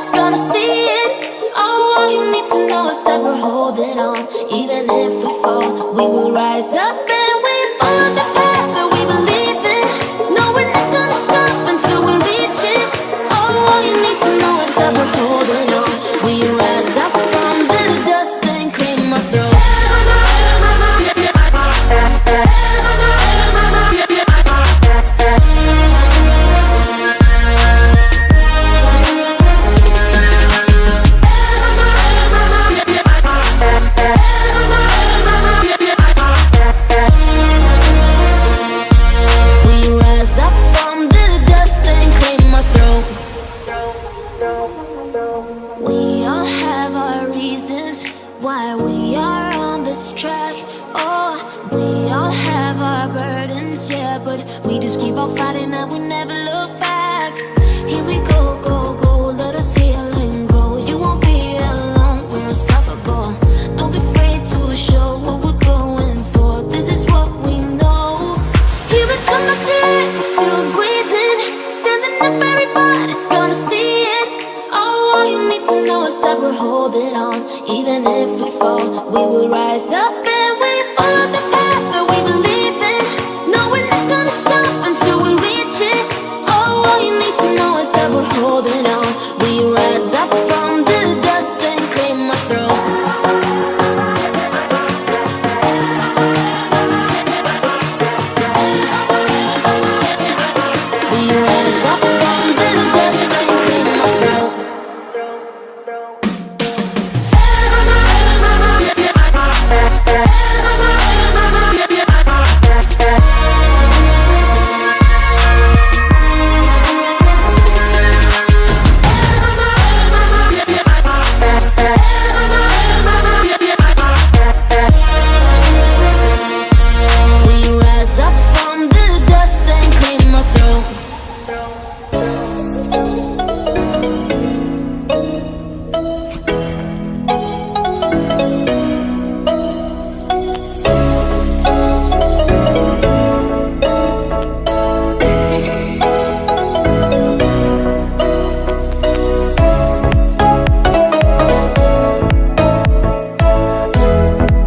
everybody's gonna see it. Oh, all you need to know is that we're holding on. Even if we fall, we will rise up and we follow the path that we believe in. No, we're not gonna stop until we reach it. Oh, all you need to know is that we're holding on. We rise up from the dust and claim our throne. We all have our reasons why we are on this track. Oh, we all have our burdens, yeah, but we just keep on fighting and we never look back. Here we go, go, go, let us heal and grow. You won't be alone, we're unstoppable. Don't be afraid to show what we're going for. This is what we know. Here we come, my tears, we're still breathing. Standing up, everybody's gonna see it. Oh, all you need to know is that we're holding on. Even if we fall, we will rise up and